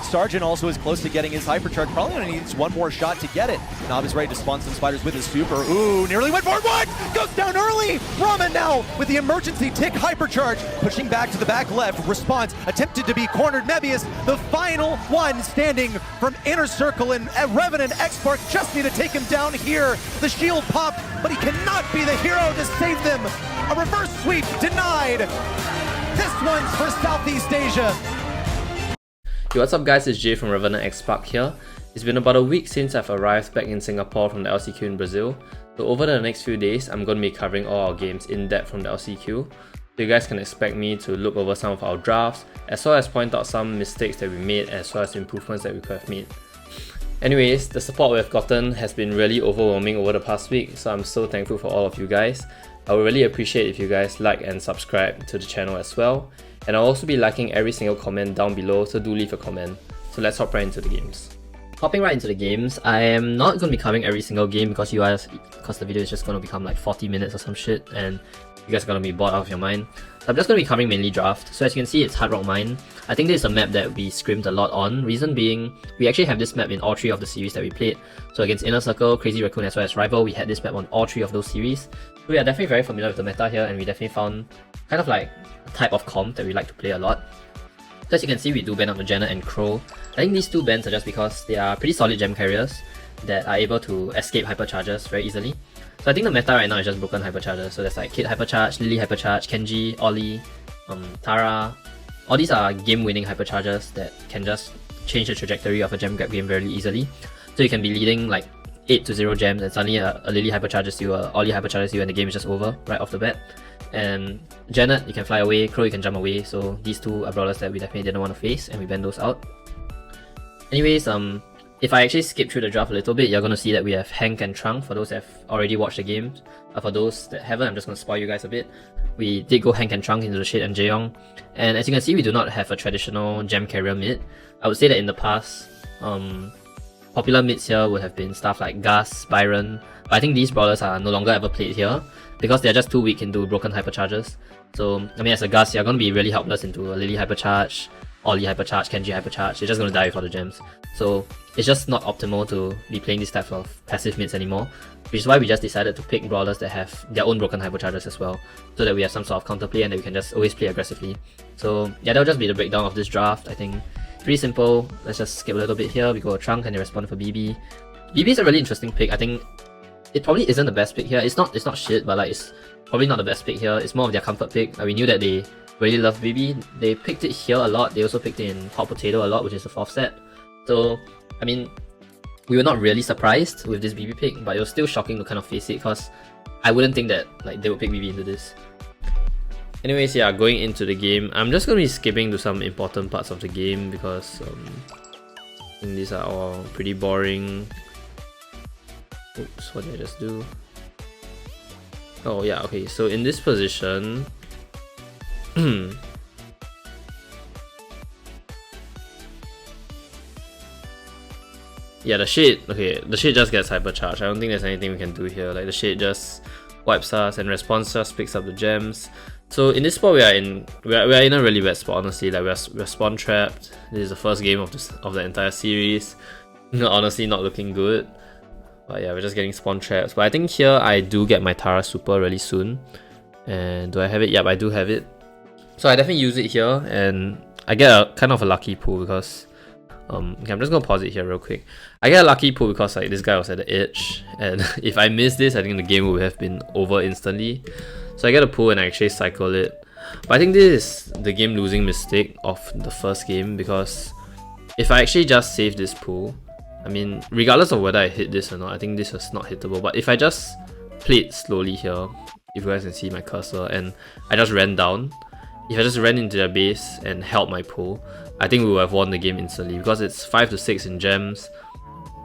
Sergeant also is close to getting his hypercharge. Probably only needs one more shot to get it. Nob is ready to spawn some spiders with his super. Ooh, nearly went for it. What? Goes down early. Ramen now with the emergency tick hypercharge. Pushing back to the back left. Response attempted to be cornered. Mebius, the final one standing from inner circle, and Revenant X-Spark just need to take him down here. The shield popped, but he cannot be the hero to save them. A reverse sweep denied. This one's for Southeast Asia. Yo, what's up guys, it's Jay from Revenant X-Spark here. It's been about a week since I've arrived back in Singapore from the LCQ in Brazil. So over the next few days, I'm going to be covering all our games in depth from the LCQ. So you guys can expect me to look over some of our drafts, as well as point out some mistakes that we made, as well as improvements that we could have made. Anyways, the support we've gotten has been really overwhelming over the past week, so I'm so thankful for all of you guys. I would really appreciate if you guys like and subscribe to the channel as well. And I'll also be liking every single comment down below, so do leave a comment. So let's hop right into the games. Hopping right into the games, I am not going to be covering every single game because the video is just going to become like 40 minutes or some shit, and you guys are going to be bored out of your mind. So I'm just going to be covering mainly draft. So as you can see, it's Hard Rock Mine. I think this is a map that we scrimmed a lot on. Reason being, we actually have this map in all three of the series that we played. So against Inner Circle, Crazy Raccoon as well as Rival, we had this map on all three of those series. So we are definitely very familiar with the meta here, and we definitely found kind of like a type of comp that we like to play a lot. So as you can see, we do ban up Janet and Crow. I think these two bans are just because they are pretty solid gem carriers that are able to escape hypercharges very easily. So I think the meta right now is just broken hypercharges. So there's like Kid hypercharge, Lily hypercharge, Kenji, Ollie, Tara. All these are game-winning hypercharges that can just change the trajectory of a gem grab game very easily. So you can be leading like 8-0 gems and suddenly a Lily hypercharges you, a Ollie hypercharges you, and the game is just over right off the bat. And Janet, you can fly away, Crow, you can jump away. So these two are brawlers that we definitely didn't want to face, and we banned those out. Anyways, if I actually skip through the draft a little bit, you're going to see that we have Hank and Trunk for those that have already watched the games. For those that haven't, I'm just going to spoil you guys a bit. We did go Hank and Trunk into the Shade and Jaeyoung. And as you can see, we do not have a traditional gem carrier mid. I would say that in the past, popular mids here would have been stuff like Gus, Byron. But I think these brawlers are no longer ever played here because they're just too weak into broken hypercharges. So, I mean, as a Gus, you're going to be really helpless into a Lily hypercharge, Ollie hypercharge, Kenji hypercharge. You're just going to die with all the gems. So it's just not optimal to be playing this type of passive mids anymore, which is why we just decided to pick brawlers that have their own broken hypercharges as well, so that we have some sort of counterplay and that we can just always play aggressively. So yeah, that'll just be the breakdown of this draft. I think pretty simple. Let's just skip a little bit here. We go Trunk and they respond for BB. BB is a really interesting pick. I think it probably isn't the best pick here. It's not shit, but like it's probably not the best pick here. It's more of their comfort pick. We knew that they really love BB. They picked it here a lot. They also picked it in Hot Potato a lot, which is the 4th set. So, I mean, we were not really surprised with this BB pick, but it was still shocking to kind of face it because I wouldn't think that like they would pick BB into this. Anyways, yeah, going into the game, I'm just going to be skipping to some important parts of the game because I think these are all pretty boring. Oops, what did I just do? Oh yeah, okay, so in this position, yeah, the Shade just gets hypercharged. I don't think there's anything we can do here. Like the Shade just wipes us and Response just picks up the gems. So in this spot we are in a really bad spot, honestly. Like we're spawn trapped. This is the first game of the entire series. Honestly, not looking good. But yeah, we're just getting spawn traps. But I think here I do get my Tara super really soon. And do I have it? Yep, I do have it. So I definitely use it here, and I get a kind of a lucky pull because okay, I'm just gonna pause it here real quick. I get a lucky pull because like this guy was at the edge, and if I miss this, I think the game would have been over instantly. So I get a pull and I actually cycle it. But I think this is the game losing mistake of the first game, because if I actually just save this pull, I mean, regardless of whether I hit this or not, I think this was not hittable. But if I just played slowly here, if you guys can see my cursor, and I just ran down, if I just ran into their base and held my pull, I think we would have won the game instantly, because it's 5-6 in gems.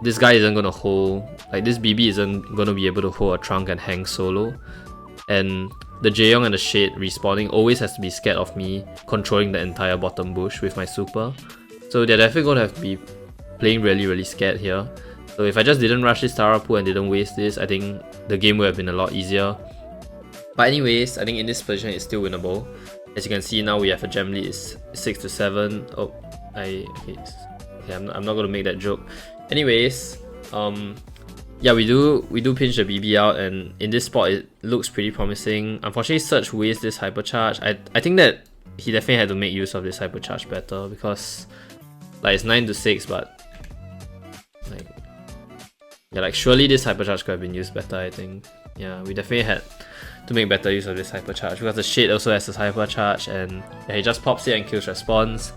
This guy isn't gonna hold, like this BB isn't gonna be able to hold a Trunk and hang solo. And the Jaeyoung and the Shade respawning always has to be scared of me controlling the entire bottom bush with my super. So they're definitely gonna have to be playing really scared here. So if I just didn't rush this Tara pool and didn't waste this, I think the game would have been a lot easier. But anyways, I think in this position it's still winnable. As you can see now, we have a gem lead is 6-7. Oh, okay. Okay, I'm not gonna make that joke. Anyways, yeah, we do pinch the BB out, and in this spot it looks pretty promising. Unfortunately, Surge wastes this hypercharge. I think that he definitely had to make use of this hypercharge better, because like it's 9 to 6, but like, yeah, like surely this hypercharge could have been used better, I think. Yeah, we definitely had to make better use of this hypercharge, because the shade also has this hypercharge, and yeah, he just pops it and kills Response.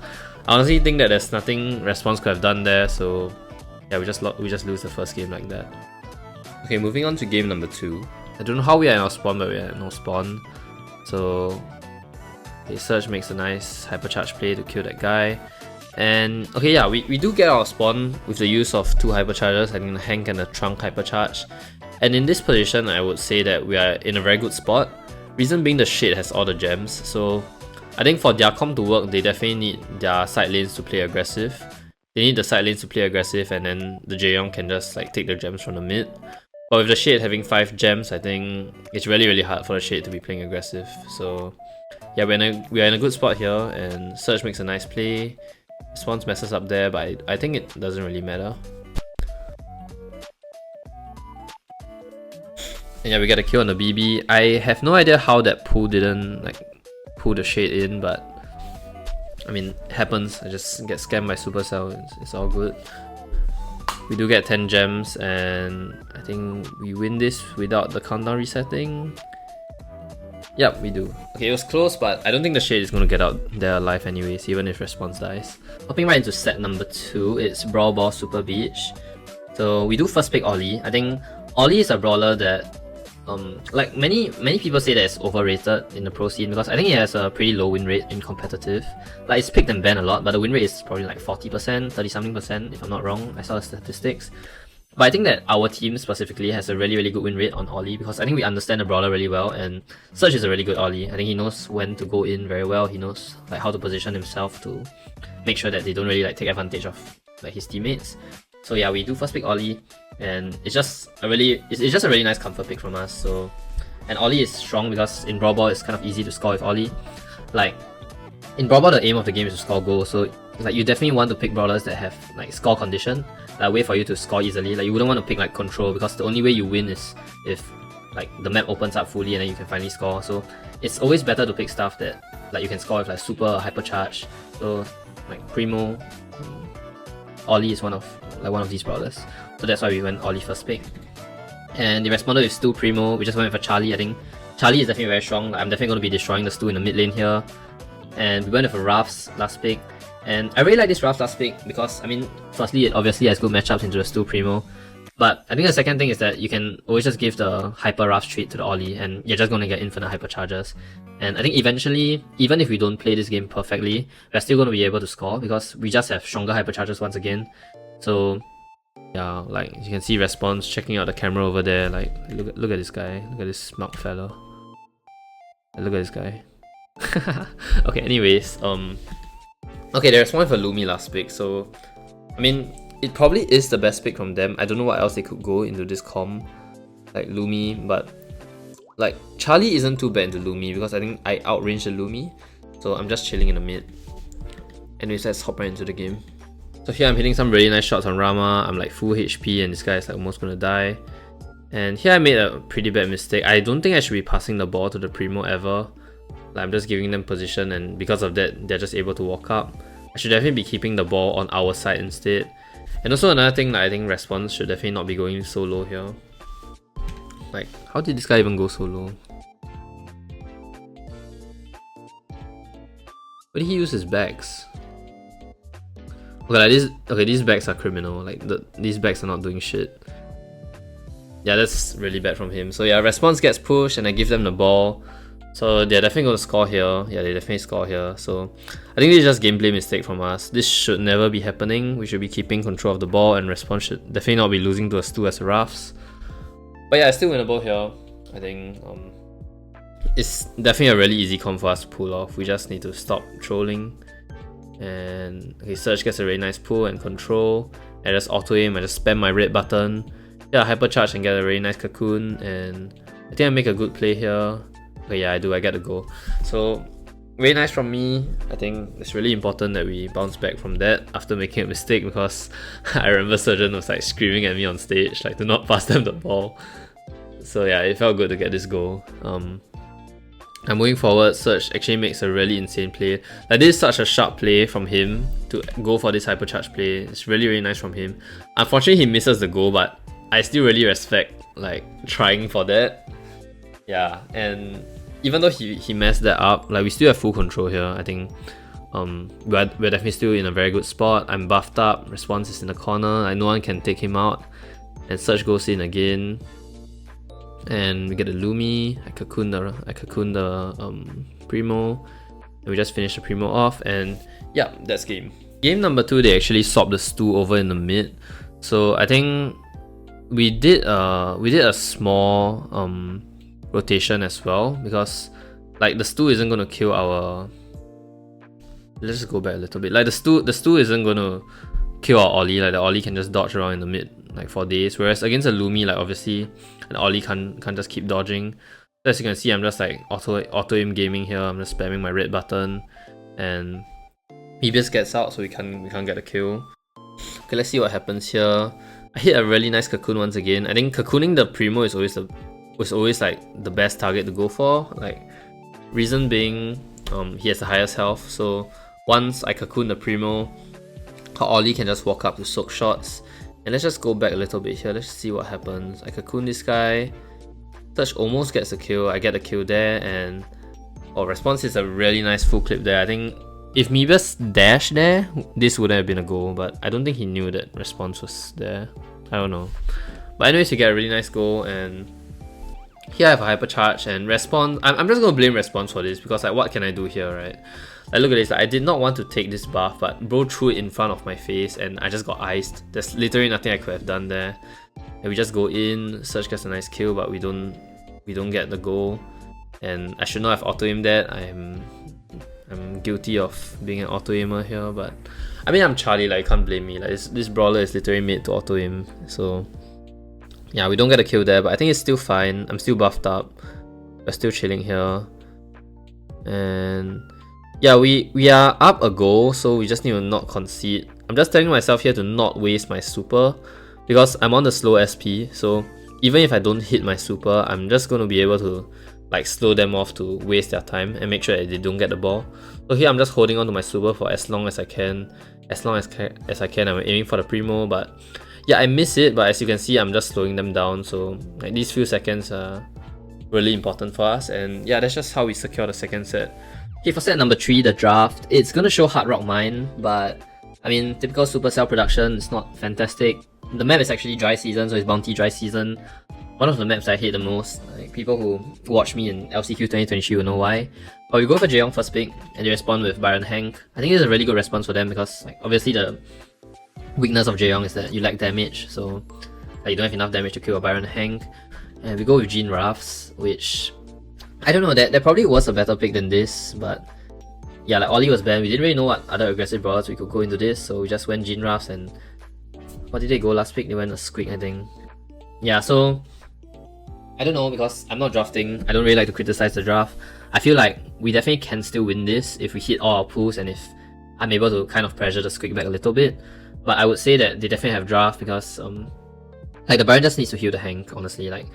I honestly think that there's nothing Response could have done there, so yeah, we just lose the first game like that. Okay, moving on to game number 2. I don't know how we are in our spawn, but we are in our spawn. So okay, Surge makes a nice hypercharge play to kill that guy. And okay, yeah, we do get our spawn with the use of 2 hyperchargers, I think the Hank and the Trunk hypercharge. And in this position, I would say that we are in a very good spot. Reason being, the shade has all the gems, so I think for their comp to work, they definitely need their side lanes to play aggressive. They need the side lanes to play aggressive, and then the Jaeyoung can just like take the gems from the mid. But with the shade having 5 gems, I think it's really hard for the shade to be playing aggressive. So yeah, we are in a good spot here, and Surge makes a nice play. Response messes up there, but I think it doesn't really matter. And yeah, we get a kill on the BB. I have no idea how that pull didn't like pull the shade in, but I mean, it happens. I just get scammed by Supercell. It's all good. We do get 10 gems, and I think we win this without the countdown resetting. Yep, we do. Okay, it was close, but I don't think the shade is going to get out there alive anyways, even if Response dies. Hopping right into set number 2, it's Brawl Ball Super Beach. So we do first pick Ollie. I think Ollie is a brawler that like many people say that it's overrated in the pro scene, because I think it has a pretty low win rate in competitive. Like, it's picked and banned a lot, but the win rate is probably like 40%, 30-something% if I'm not wrong. I saw the statistics. But I think that our team specifically has a really good win rate on Ollie, because I think we understand the brawler really well, and Surge is a really good Ollie. I think he knows when to go in very well. He knows like how to position himself to make sure that they don't really like take advantage of like his teammates. So yeah, we do first pick Ollie, and it's just a really nice comfort pick from us. So, and Ollie is strong because in Brawl Ball it's kind of easy to score with Ollie. Like in Brawl Ball, the aim of the game is to score goals, so like you definitely want to pick brawlers that have like score condition, like a way for you to score easily. Like you wouldn't want to pick like control, because the only way you win is if like the map opens up fully and then you can finally score. So it's always better to pick stuff that like you can score with like super hypercharge. So like Primo, Ollie is one of these brawlers. So that's why we went Ollie first pick. And they responded with Stu Primo. We just went for Charlie. I think Charlie is definitely very strong. Like, I'm definitely going to be destroying the Stu in the mid lane here. And we went with a Ruffs last pick. And I really like this Ruffs last pick because, I mean, firstly, it obviously has good matchups into the Stu Primo. But I think the second thing is that you can always just give the Hyper Ruffs trait to the Ollie, and you're just going to get infinite hyper charges. And I think eventually, even if we don't play this game perfectly, we're still going to be able to score because we just have stronger hyper charges once again. So yeah, like you can see Response checking out the camera over there. Like look at this guy. Look at this smug fellow. Look at this guy. Okay, anyways, okay, they responded for Lumi last pick, so I mean it probably is the best pick from them. I don't know what else they could go into this comp, like Lumi, but like Charlie isn't too bad into Lumi because I think I outranged the Lumi, so I'm just chilling in the mid. Anyways, let's hop right into the game. So here I'm hitting some really nice shots on Rama. I'm like full HP and this guy is like almost gonna die. And here I made a pretty bad mistake. I don't think I should be passing the ball to the Primo ever. Like, I'm just giving them position, and because of that, they're just able to walk up. I should definitely be keeping the ball on our side instead. And also another thing, like, I think Response should definitely not be going so low here. Like, how did this guy even go so low? Where did he use his bags? Okay, like these bags are criminal. Like these bags are not doing shit. Yeah, that's really bad from him. So yeah, Response gets pushed and I give them the ball. So they're definitely going to score here. Yeah, they definitely score here. So I think this is just gameplay mistake from us. This should never be happening. We should be keeping control of the ball, and Response should definitely not be losing to a Stu as a Ruffs. But yeah, it's still winnable here. I think it's definitely a really easy comp for us to pull off. We just need to stop trolling. And okay, Surge gets a really nice pull and control. I just auto aim, I just spam my red button. Yeah, hypercharge and get a really nice cocoon, and I think I make a good play here. Okay, yeah, I do, I get the goal. So very nice from me. I think it's really important that we bounce back from that after making a mistake, because I remember Surgeon was like screaming at me on stage, like to not pass them the ball. So yeah, it felt good to get this goal. And moving forward, Surge actually makes a really insane play. Like, this is such a sharp play from him to go for this hypercharge play. It's really, really nice from him. Unfortunately, he misses the goal, but I still really respect like trying for that. Yeah, and even though he messed that up, like, we still have full control here. I think we're definitely still in a very good spot. I'm buffed up, Response is in the corner, like no one can take him out. And Surge goes in again. And we get the Lumi, I cocoon the Primo, and we just finish the Primo off, and yeah, that's game. Game number 2, they actually swapped the Stu over in the mid. So I think we did a small rotation as well, because like the Stu isn't gonna kill our. Let's just go back a little bit. Like the Stu isn't gonna kill our Ollie. Like the Ollie can just dodge around in the mid like for days. Whereas against a Lumi, like obviously an Ollie can't just keep dodging. So as you can see, I'm just like auto aim gaming here. I'm just spamming my red button, and he just gets out, so we can't get a kill. Okay, let's see what happens here. I hit a really nice cocoon once again. I think cocooning the Primo is always like the best target to go for. Like, reason being, he has the highest health. So once I cocoon the Primo, Ollie can just walk up to soak shots. And let's just go back a little bit here. Let's see what happens. I cocoon this guy. Touch almost gets a kill. I get a kill there, and Response is a really nice full clip there. I think if Meebus dashed there, this wouldn't have been a goal, but I don't think he knew that Response was there. I don't know. But anyways, you get a really nice goal, and here I have a hypercharge, and Response. I'm just gonna blame Response for this, because like, what can I do here, right? Like, look at this. Like, I did not want to take this buff, but bro threw it in front of my face, and I just got iced. There's literally nothing I could have done there. And we just go in. Surge gets a nice kill, but we don't get the goal. And I should not have auto aimed that. I'm guilty of being an auto aimer here, but I mean, I'm Charlie. Like, you can't blame me. Like, this brawler is literally made to auto aim. So yeah, we don't get a kill there, but I think it's still fine. I'm still buffed up. We're still chilling here, and yeah, we are up a goal, so we just need to not concede. I'm just telling myself here to not waste my super, because I'm on the slow SP, so even if I don't hit my super, I'm just going to be able to like slow them off to waste their time and make sure that they don't get the ball. So here I'm just holding on to my super for as long as I can. As long as I can, I'm aiming for the Primo, but yeah, I miss it, but as you can see, I'm just slowing them down, so like these few seconds are really important for us, and yeah, that's just how we secure the second set. Okay, for set number 3, the draft, it's gonna show Hard Rock Mine, but I mean, typical Supercell production, it's not fantastic. The map is actually dry season, so it's bounty dry season. One of the maps I hate the most. Like, people who watch me in LCQ 2023 will know why. But we go for Jaeyoung first pick, and they respond with Byron Hank. I think it's a really good response for them, because like, obviously the weakness of Jaeyoung is that you lack damage, so like, you don't have enough damage to kill a Byron Hank. And we go with Jean Ruffs, which I don't know, that probably was a better pick than this, but yeah, like Ollie was banned. We didn't really know what other aggressive brawlers we could go into this, so we just went Jean Ruffs, and what did they go last pick? They went a Squeak, I think. Yeah, so I don't know, because I'm not drafting. I don't really like to criticize the draft. I feel like we definitely can still win this if we hit all our pulls, and if I'm able to kind of pressure the Squeak back a little bit. But I would say that they definitely have draft, because like the Baron just needs to heal the Hank, honestly. Like,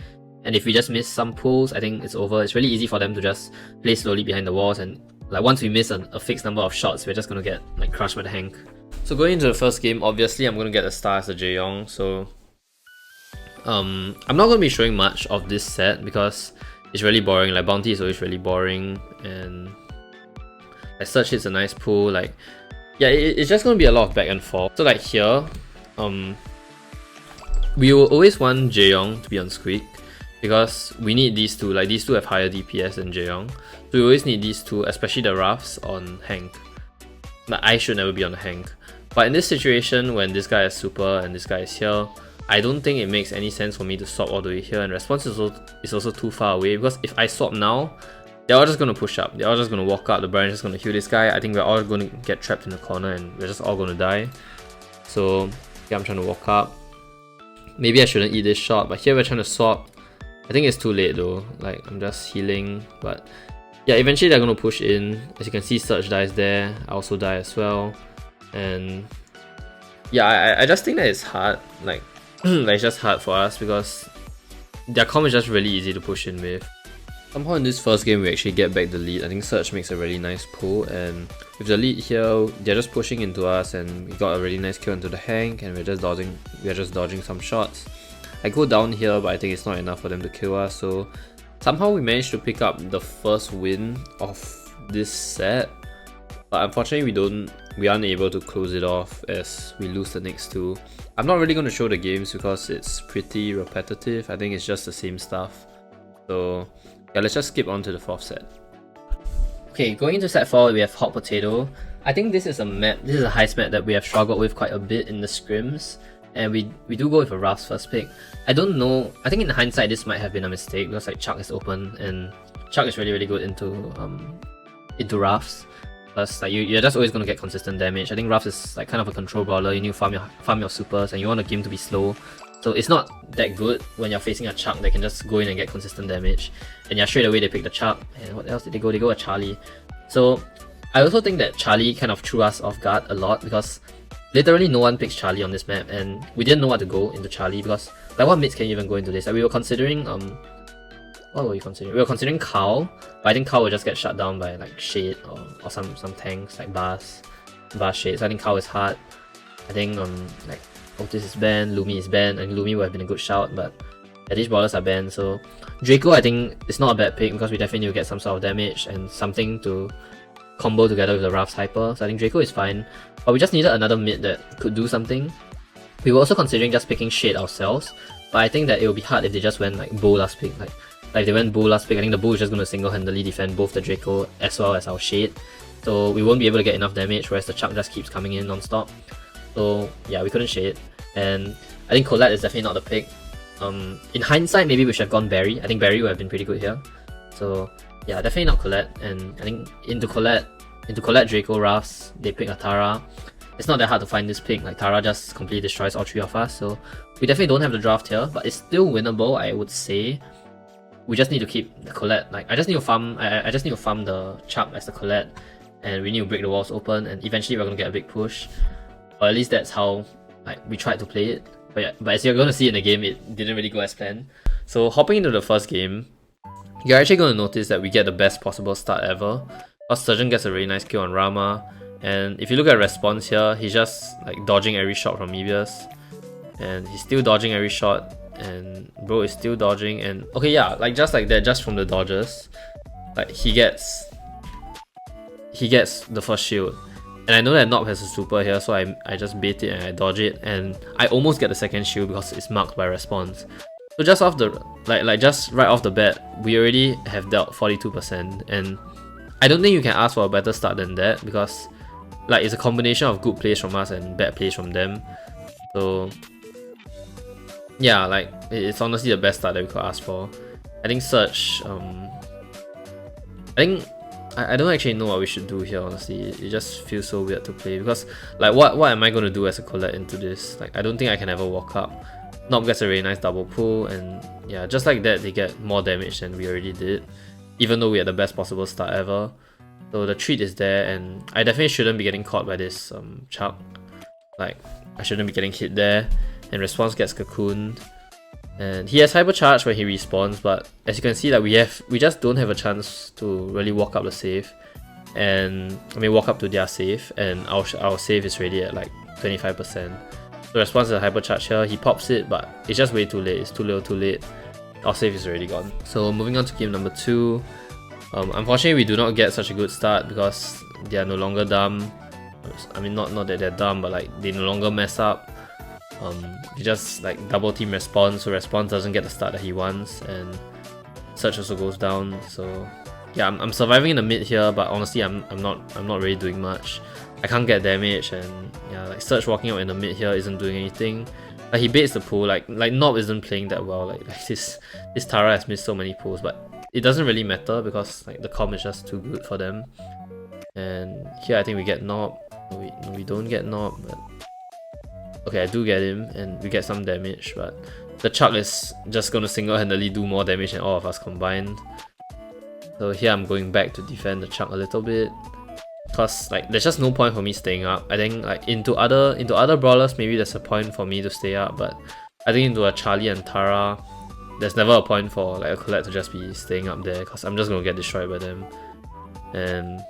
and if we just miss some pulls, I think it's over. It's really easy for them to just play slowly behind the walls, and like once we miss a fixed number of shots, we're just gonna get like crushed by the Hank. So going into the first game, obviously I'm gonna get a star as a Jaeyoung, so I'm not gonna be showing much of this set because it's really boring. Like, bounty is always really boring, and like Surge hits a nice pull. Like, yeah, it's just gonna be a lot of back and forth. So like here, we will always want Jaeyoung to be on Squeak, because we need these two. Like, these two have higher DPS than Jaeyoung, so we always need these two, especially the Ruffs on Hank. But I should never be on Hank. But in this situation, when this guy is super and this guy is here, I don't think it makes any sense for me to swap all the way here, and response is also too far away, because if I swap now, they're all just going to push up. They're all just going to walk out. The Baron is just going to heal this guy. I think we're all going to get trapped in the corner, and we're just all going to die. So yeah, I'm trying to walk up. Maybe I shouldn't eat this shot, but here we're trying to swap. I think it's too late though. Like, I'm just healing, but yeah, eventually they're gonna push in. As you can see, Surge dies there. I also die as well. And yeah, I just think that it's hard. Like, it's just hard for us because their comp is just really easy to push in with. Somehow in this first game we actually get back the lead. I think Surge makes a really nice pull, and with the lead here, they're just pushing into us, and we got a really nice kill into the Hank, and we're just dodging some shots. I go down here, but I think it's not enough for them to kill us, so somehow we managed to pick up the first win of this set. But unfortunately we aren't able to close it off as we lose the next two. I'm not really going to show the games because it's pretty repetitive. I think it's just the same stuff. So yeah, let's just skip on to the fourth set. Okay, going into set 4, we have Hot Potato. I think this is a heist map that we have struggled with quite a bit in the scrims. And we do go with a Ruffs first pick. I don't know, I think in hindsight this might have been a mistake because like Chuck is open and Chuck is really good into Ruffs. Plus like you're just always going to get consistent damage. I think Ruffs is like kind of a control brawler. You need to farm your supers and you want the game to be slow. So it's not that good when you're facing a Chuck that can just go in and get consistent damage. And yeah, straight away they pick the Chuck. And what else did they go? They go with Charlie. So I also think that Charlie kind of threw us off guard a lot because literally no one picks Charlie on this map, and we didn't know what to go into Charlie because like what mids can you even go into this? Like we were considering what were we considering? We were considering Cow, but I think Cow will just get shut down by like Shade or some tanks like Bass Shade. So I think Cow is hard. I think like Otis is banned, Lumi is banned, and Lumi would have been a good shout, but yeah, these brawlers are banned. So Draco I think it's not a bad pick because we definitely need to get some sort of damage and something to combo together with the Ruffs Hyper. So I think Draco is fine, but we just needed another mid that could do something. We were also considering just picking Shade ourselves, but I think that it would be hard if they just went like Bull last pick. Like if they went Bull last pick, I think the Bull is just going to single-handedly defend both the Draco as well as our Shade. So we won't be able to get enough damage, whereas the Chuck just keeps coming in non-stop. So yeah, we couldn't Shade. And I think Colette is definitely not the pick. In hindsight, maybe we should have gone Barry. I think Barry would have been pretty good here. So yeah, definitely not Colette. And I think into Colette, Draco, Ruffs, they pick a Tara. It's not that hard to find this pick. Like Tara just completely destroys all three of us. So we definitely don't have the draft here, but it's still winnable, I would say. We just need to keep the Colette. Like I just need to farm the Chuck as the Colette, and we need to break the walls open, and eventually we're gonna get a big push. Or at least that's how like we tried to play it. But yeah, but as you're gonna see in the game, it didn't really go as planned. So hopping into the first game, you're actually gonna notice that we get the best possible start ever. Our Surgeon gets a really nice kill on Rama, and if you look at response here, he's just like dodging every shot from Mebius, and he's still dodging every shot, and bro is still dodging, and okay, yeah, like just like that, just from the dodges, like he gets the first shield. And I know that Nob has a super here, so I just bait it and I dodge it, and I almost get the second shield because it's marked by response. So just off the just right off the bat, we already have dealt 42%, and I don't think you can ask for a better start than that because like it's a combination of good plays from us and bad plays from them. So yeah, like it's honestly the best start that we could ask for. I think Surge, I don't actually know what we should do here, honestly. It just feels so weird to play because like what am I going to do as a Colette into this? Like I don't think I can ever walk up. Nob gets a really nice double pull, and yeah, just like that they get more damage than we already did, even though we had the best possible start ever. So the treat is there, and I definitely shouldn't be getting caught by this Chuck. Like I shouldn't be getting hit there, and response gets cocooned. And he has hypercharge when he respawns, but as you can see, like we just don't have a chance to really walk up the save, and I mean walk up to their save, and our save is already at like 25%. So response is a hypercharge here, he pops it, but it's just way too late. It's too little, too late. Our save is already gone. So moving on to game number 2. Unfortunately, we do not get such a good start because they are no longer dumb. I mean, not that they're dumb, but like they no longer mess up. He just like double team response, so response doesn't get the start that he wants, and Surge also goes down. So yeah, I'm surviving in the mid here, but honestly I'm not really doing much. I can't get damage, and yeah, like Surge walking out in the mid here isn't doing anything. Like he baits the pull, like Nob isn't playing that well. Like this Tara has missed so many pulls, but it doesn't really matter because like the comp is just too good for them. And here I think we get Nob. No, we don't get Nob, but okay, I do get him, and we get some damage, but the Chuck is just gonna single-handedly do more damage than all of us combined. So here I'm going back to defend the chunk a little bit. Cause like there's just no point for me staying up. I think like into other brawlers maybe there's a point for me to stay up, but I think into a Charlie and Tara, there's never a point for like a Colette to just be staying up there, because I'm just gonna get destroyed by them. And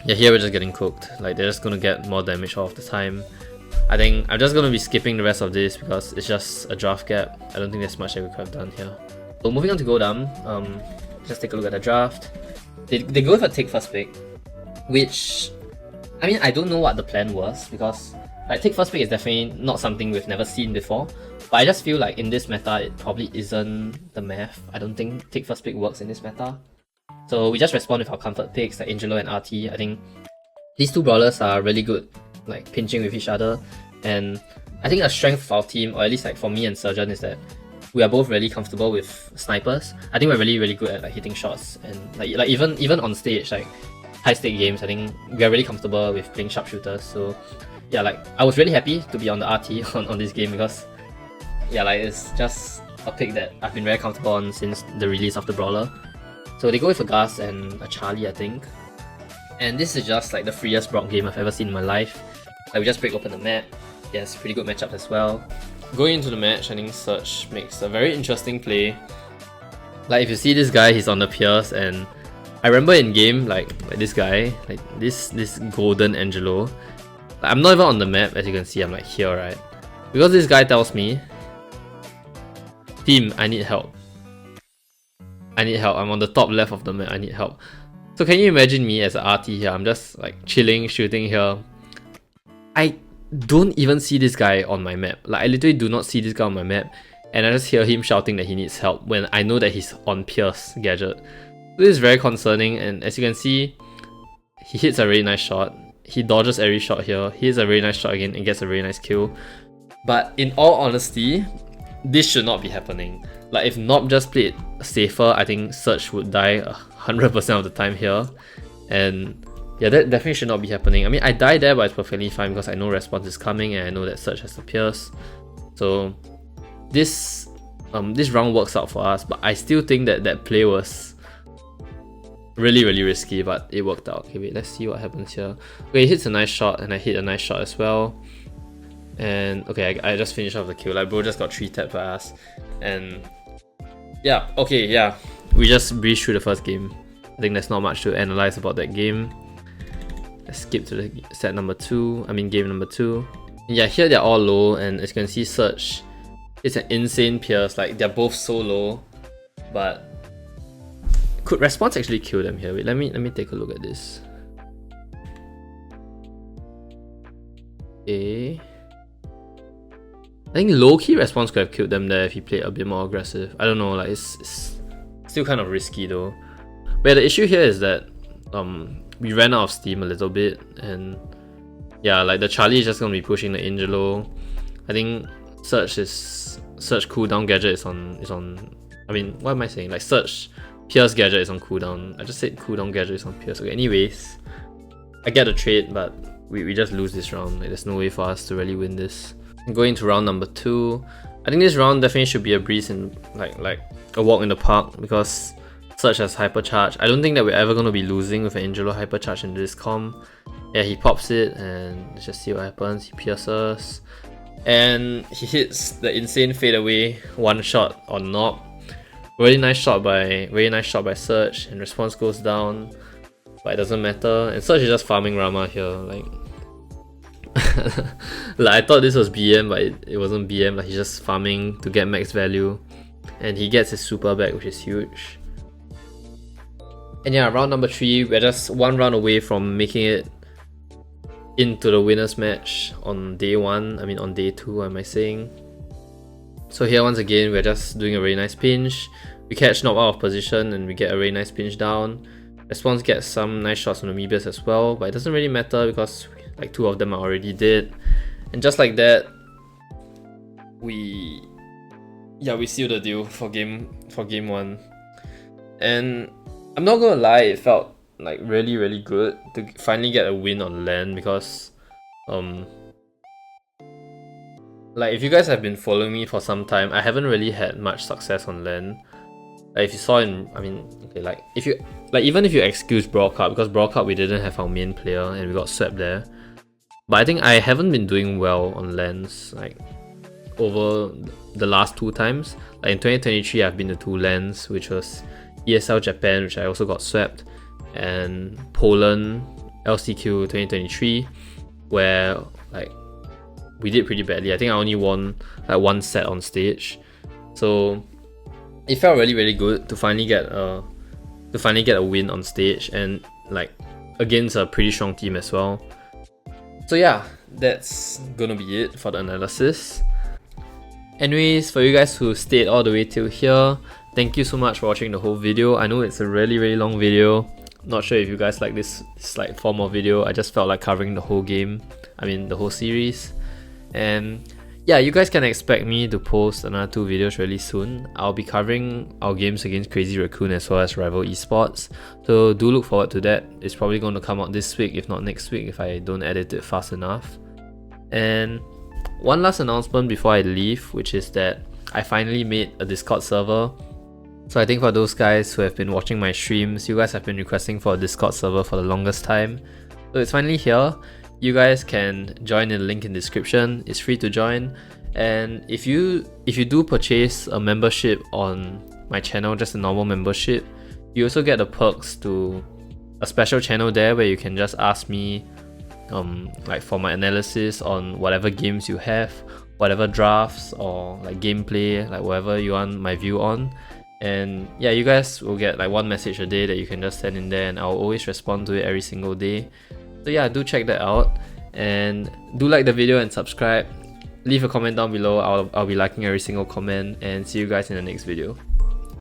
yeah, here we're just getting cooked. Like they're just gonna get more damage all of the time. I think I'm just gonna be skipping the rest of this because it's just a draft gap. I don't think there's much that we could have done here. So moving on to Godam, just take a look at the draft. They go with a take first pick, which, I mean, I don't know what the plan was, because like take first pick is definitely not something we've never seen before. But I just feel like in this meta, it probably isn't the math. I don't think take first pick works in this meta. So we just respond with our comfort picks like Angelo and RT. I think these two brawlers are really good, like pinching with each other. And I think a strength of our team, or at least like for me and Surgeon, is that we are both really comfortable with snipers. I think we're really good at like hitting shots, and like even on stage, like high stake games, I think we are really comfortable with playing sharpshooters. So yeah, like I was really happy to be on the RT on this game, because yeah, like it's just a pick that I've been very comfortable on since the release of the brawler. So they go with a Gus and a Charlie, I think. And this is just like the freest Brock game I've ever seen in my life. Like we just break open the map. Yes, pretty good matchups as well. Going into the match, I think Surge makes a very interesting play. Like if you see this guy, he's on the Pierce, and I remember in game, like this guy, like this golden Angelo. Like, I'm not even on the map, as you can see, I'm like here, right? Because this guy tells me, team, I need help. I need help. I'm on the top left of the map. I need help. So can you imagine me as an RT here? I'm just like chilling, shooting here. I don't even see this guy on my map. Like I literally do not see this guy on my map, and I just hear him shouting that he needs help when I know that he's on Pierce gadget. This is very concerning, and as you can see, he hits a really nice shot. He dodges every shot here. He hits a really nice shot again and gets a really nice kill. But in all honesty, this should not be happening. Like if Nob just played safer, I think Surge would die 100% of the time here. And yeah, that definitely should not be happening. I mean, I die there, but it's perfectly fine because I know response is coming and I know that Surge has the Pierce. So this round works out for us, but I still think that that play was really risky, but it worked out. Okay, wait, let's see what happens here. Okay, he hits a nice shot and I hit a nice shot as well. And okay, I just finished off the kill. Like bro just got 3 tapped by us. And yeah, okay, yeah. We just breezed through the first game. I think there's not much to analyze about that game. Let's skip to the game number 2. And yeah, here they're all low, and as you can see, Surge, it's an insane Pierce. Like they're both so low, but could response actually kill them here? Wait, let me take a look at this. Okay. I think low-key response could have killed them there if he played a bit more aggressive. I don't know, like it's still kind of risky though. But the issue here is that we ran out of steam a little bit, and yeah, like the Charlie is just gonna be pushing the Angelo. I think Surge cooldown gadget is on I mean, what am I saying? Like Surge Pierce gadget is on cooldown. I just said cooldown gadget is on Pierce. Okay, anyways, I get the trade, but we just lose this round. Like there's no way for us to really win this. Going to round number 2, I think this round definitely should be a breeze and like a walk in the park, because Surge has hypercharge. I don't think that we're ever going to be losing with an Angelo hypercharge in this comp. Yeah, he pops it, and let's just see what happens. He pierces, and he hits the insane fadeaway one shot on Nob. Really nice shot by Surge, and response goes down, but it doesn't matter. And Surge is just farming Rama here, like. Like I thought this was BM, but it wasn't BM. Like he's just farming to get max value, and he gets his super back, which is huge. And yeah, round number 3, we're just one round away from making it into the winners match on day 1. I mean on day 2, am I saying? So here once again, we're just doing a really nice pinch. We catch Nob out of position and we get a really nice pinch down. Response gets some nice shots from the Mebius as well, but it doesn't really matter because like 2 of them are already dead. And just like that, we seal the deal for game 1. And I'm not gonna lie, it felt like really good to finally get a win on LAN, because like if you guys have been following me for some time, I haven't really had much success on LAN. If you saw in, I mean, okay, like if you even if you excuse Brawl Cup, because Brawl Cup we didn't have our main player and we got swept there. But I think I haven't been doing well on LANs like over the last 2 times. Like in 2023, I've been to 2 LANs, which was ESL Japan, which I also got swept, and Poland LCQ 2023, where like we did pretty badly. I think I only won like 1 set on stage, so it felt really good to finally get a win on stage, and like against a pretty strong team as well. So yeah, that's gonna be it for the analysis. Anyways, for you guys who stayed all the way till here, thank you so much for watching the whole video. I know it's a really long video. Not sure if you guys like this like form of video. I just felt like covering the whole game, I mean the whole series. And yeah, you guys can expect me to post another 2 videos really soon. I'll be covering our games against Crazy Raccoon as well as Rival Esports, so do look forward to that. It's probably going to come out this week, if not next week, if I don't edit it fast enough. And one last announcement before I leave, which is that I finally made a Discord server. So I think for those guys who have been watching my streams, you guys have been requesting for a Discord server for the longest time. So it's finally here. You guys can join in the link in the description. It's free to join. And if you do purchase a membership on my channel, just a normal membership, you also get the perks to a special channel there where you can just ask me like for my analysis on whatever games you have, whatever drafts or like gameplay, like whatever you want my view on. And yeah, you guys will get like 1 message a day that you can just send in there, and I'll always respond to it every single day. So yeah, do check that out, and do like the video and subscribe. Leave a comment down below. I'll be liking every single comment, and see you guys in the next video.